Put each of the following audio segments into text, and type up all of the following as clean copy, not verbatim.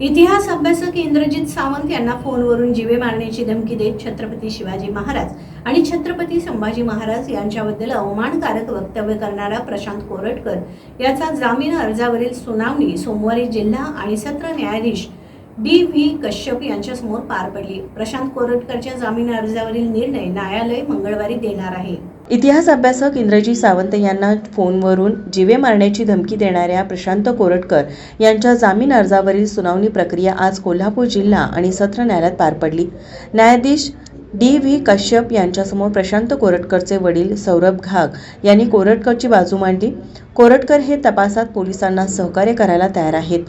इतिहास अभ्यासक इंद्रजित सावंत यांना फोनवरून जीवे मारण्याची धमकी देत छत्रपती शिवाजी महाराज आणि छत्रपती संभाजी महाराज यांच्याबद्दल अवमानकारक वक्तव्य करणारा प्रशांत कोरटकर याचा जामीन अर्जावरील सुनावणी सोमवारी जिल्हा आणि सत्र न्यायाधीश डी.व्ही. कश्यप यांच्यासमोर पार पडली। प्रशांत कोरटकरच्या जामीन अर्जावरील निर्णय न्यायालय मंगळवारी देणार आहे। इतिहास अभ्यासक इंद्रजित सावंत यांना फोनवरून जीवे मारण्याची धमकी देणाऱ्या प्रशांत कोरटकर यांच्या जामीन अर्जावरील सुनावणी प्रक्रिया आज कोल्हापूर जिल्हा आणि सत्र न्यायालयात पार पडली। न्यायाधीश डी.व्ही. कश्यप यांच्यासमोर प्रशांत कोरटकरचे वडील सौरभ घाग यांनी कोरटकरची बाजू मांडली। कोरटकर हे तपासात पोलिसांना सहकार्य करायला तयार आहेत।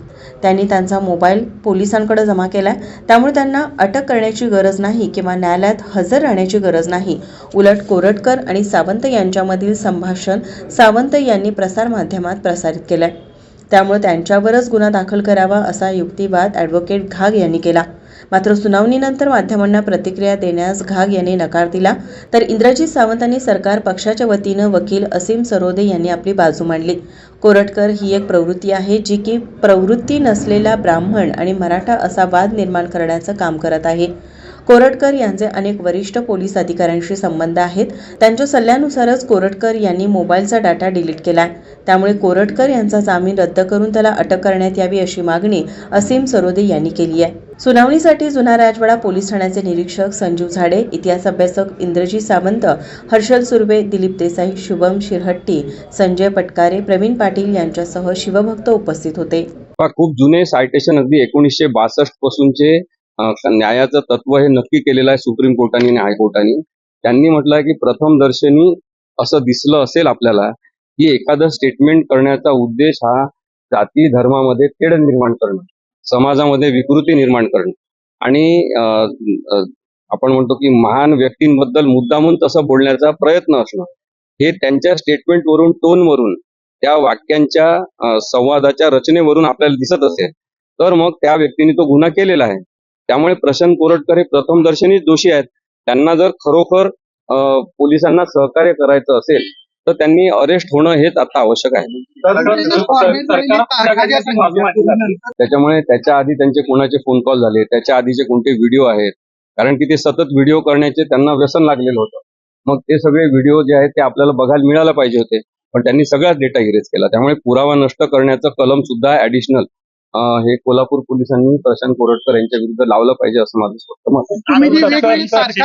त्यांनी त्यांचा मोबाईल पोलिसांकडे जमा केलाय, त्यामुळे त्यांना अटक करण्याची गरज नाही किंवा न्यायालयात हजर राहण्याची गरज नाही। उलट कोरटकर आणि सावंत यांच्यामधील संभाषण सावंत यांनी प्रसारमाध्यमात प्रसारित केलंय, त्यामुळे त्यांच्यावरच गुन्हा दाखल करावा असा युक्तिवाद ॲडव्होकेट घाग यांनी केला। मात्र सुनावणीनंतर माध्यमांना प्रतिक्रिया देण्यास घाग यांनी नकार दिला, तर इंद्रजित सावंतांनी सरकार पक्षाच्या वतीनं वकील असीम सरोदे यांनी आपली बाजू मांडली। कोरटकर ही एक प्रवृत्ती आहे जी की प्रवृत्ती नसलेला ब्राह्मण आणि मराठा असा वाद निर्माण करण्याचं काम करत आहे। कोरटकर यांचे अनेक वरिष्ठ पोलीस अधिकाऱ्यांशी संबंध आहेत। त्यांच्या सल्ल्यानुसारच कोरटकर यांनी मोबाईलचा डाटा डिलीट केलाय, त्यामुळे कोरटकर यांचा जामीन रद्द करून त्याला अटक करण्यात यावी अशी मागणी असीम सरोदे यांनी केली आहे। सुनावणीसाठी जुना राजवाडा पोलीस ठाण्याचे निरीक्षक संजीव झाडे, इतिहास अभ्यासक इंद्रजित सावंत, हर्षल सुर्वे, दिलीप देसाई, शुभम शिरहट्टी, संजय पटकारे, प्रवीण पाटील यांच्यासह शिवभक्त उपस्थित होते। खूप जुने सायटेशन अगदी 1962 पासूनचे न्यायाचं तत्व हे नक्की केलेलं आहे सुप्रीम कोर्टाने आणि हायकोर्टाने। त्यांनी म्हटलं की प्रथम दर्शनी असं दिसलं असेल आपल्याला की एखादं स्टेटमेंट करण्याचा उद्देश हा जाती धर्मामध्ये तेढ निर्माण करणं, समाजामध्ये विकृती निर्माण करणं आणि आपण म्हणतो की महान व्यक्तींबद्दल मुद्दामून तसं बोलण्याचा प्रयत्न असणं, हे त्यांच्या स्टेटमेंटवरून, टोनवरून, त्या वाक्यांच्या संवादाच्या रचनेवरून आपल्याला दिसत असेल तर मग त्या व्यक्तीने तो गुन्हा केलेला आहे। त्यामुळे प्रशांत कोरटकर हे प्रथम दर्शनीच दोषी आहेत। त्यांना जर खरोखर पोलिसांना सहकार्य करायचं असेल तर त्यांनी अरेस्ट होणं हेच आता आवश्यक आहे। त्याच्यामुळे त्याच्या आधी त्यांचे कोणाचे फोन कॉल झाले, त्याच्या आधीचे कोणते व्हिडिओ आहेत, कारण की ते सतत व्हिडिओ करण्याचे त्यांना व्यसन लागलेलं होतं। मग ते सगळे व्हिडिओ जे आहेत ते आपल्याला बघायला मिळायला पाहिजे होते, पण त्यांनी सगळाच डेटा इरेज केला। त्यामुळे पुरावा नष्ट करण्याचं कलम सुद्धा ऍडिशनल हे कोल्हापूर पोलिसांनी प्रशांत कोरटकर यांच्या विरुद्ध लावलं पाहिजे असं माझं स्पष्ट मत आहे।